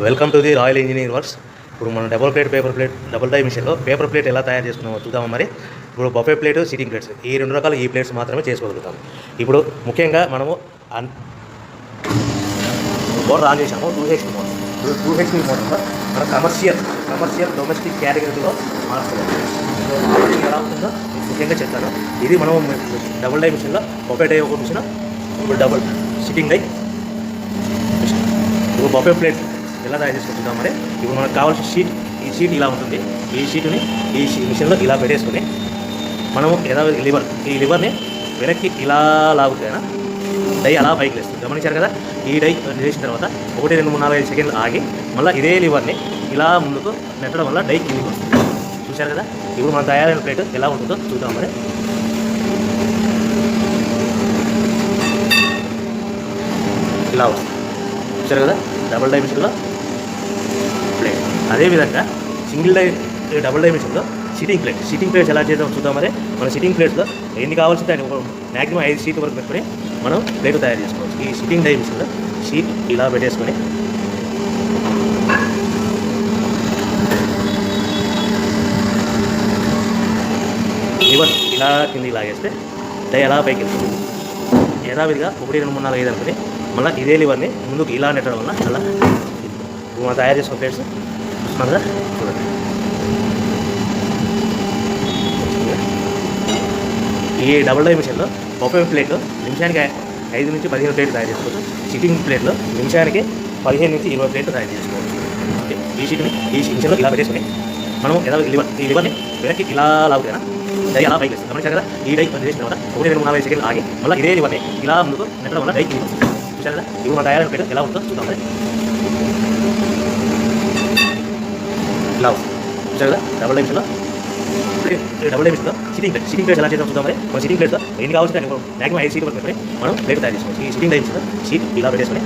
Welcome to the royal engineering works. ఇప్పుడు మనం double die మిషన్లో పేపర్ ప్లేట్ ఎలా తయారు చేసుకున్నామో చూద్దాము. మరి ఇప్పుడు బఫే ప్లేట్, సిట్టింగ్ ప్లేట్స్, ఈ రెండు రకాల ఈ ప్లేట్స్ మాత్రమే చేసుకోగలుగుతాము. ఇప్పుడు ముఖ్యంగా మనము మోటార్ ఆన్ చేసాము, 2HP మోటార్. 2HP మోటార్లో మనం కమర్షియల్ డొమెస్టిక్ కేటగిరీలో మార్చుకోవాలి. ఎలా ఉంటుందో ముఖ్యంగా చెప్తాను. ఇది మనం డబుల్ డై మిషన్లో బఫే డై ఒక మిషన్, ఇప్పుడు డబుల్ సిట్టింగ్ డై మిషన్. ఇప్పుడు బఫే ప్లేట్ ఎలా తయారు చేసుకుంటున్నాం. మరి ఇప్పుడు మనకు కావాల్సిన షీట్, ఈ షీట్ ఇలా ఉంటుంది. ఈ షీట్ని ఈ మిషన్లో ఇలా పెట్టేసుకుని మనము ఈ లివర్ని వెనక్కి ఇలా లాగుతేనా డై అలా పైకి లేస్తుంది. గమనించారు కదా. ఈ డై చేసిన తర్వాత 1, 2, 3, 4, 5 సెకండ్లు ఆగి మళ్ళీ ఇదే లివర్ని ఇలా ముందుకు నెట్టడం వల్ల డై కిందికి వస్తుంది. చూశారు కదా. ఇప్పుడు మనం తయారైన ప్లేట్ ఎలా ఉంటుందో చూద్దాం. మరి ఇలా వస్తుంది. చూశారు కదా. డబుల్ డై మిషన్లో ప్లేట్. అదేవిధంగా డబుల్ డై మిషన్లో సిట్టింగ్ ప్లేట్స్ ఎలా చేద్దాం చూద్దాం. మరి మన సిట్టింగ్ ప్లేట్స్లో ఎన్ని కావాల్సింటే మ్యాక్సిమం 5 షీట్ వరకు పెట్టుకొని మనం ప్లేట్ తయారు చేసుకోవచ్చు. ఈ సిట్టింగ్ డై మిషన్లో షీట్ ఇలా పెట్టేసుకొని లివర్ ఇలా కిందికి లాగేస్తే డై ఎలా పైకి వెళ్తుంది. యథావిధిగా 1, 2, 3, 4, 5 అనుకుని మళ్ళీ ఇదే లివర్ని ముందుకు ఇలా నెట్టడం వల్ల అలా మనం తయారు చేసుకున్న ప్లేట్స్ చూస్తున్నాం కదా. చూడండి. ఈ డబుల్ డై మిషన్లో బఫే ప్లేట్లో నిమిషానికి 5 నుంచి 15 ప్లేట్లు తయారు చేసుకోవచ్చు. సిట్టింగ్ ప్లేట్లో నిమిషానికి 15 నుంచి 20 ప్లేట్లు తయారు చేసుకోవచ్చు. ఓకే. ఈ మిషన్లో ఇలా పెట్టేసుకుని మనం ఈ లివర్ని వెనక్కి ఇలా లాగుతేనా డై అలా పైకి వేస్తుంది. గమనించారు కదా. ఈ డై చేసిన తర్వాత 1, 2, 3, 4, 5 సెకండ్లు ఆగి మళ్ళీ ఇదే లివర్ని ఇలా ముందుకు నెట్టడం వల్ల డై కిందికి వస్తుంది. చూశారు కదా. ఇప్పుడు మన తయారైన ప్లేట్ ఎలా ఉంటుందో చూద్దాం. ఇలా వస్తుంది. చూశారు కదా. డబుల్ డై మిషన్లో సిట్టింగ్ ప్లేట్స్ ఎలా చేద్దాం చూద్దాం. మరి మన సిట్టింగ్ ప్లేట్తో ఎన్ని కావాల్సింటే మ్యాక్సిమం 5 షీట్ వరకు పెట్టుకొని మనం ప్లేట్ తయారు చేసుకోవచ్చు. ఈ సిట్టింగ్ డై మిషన్లో షీట్ ఇలా పెట్టేసుకొని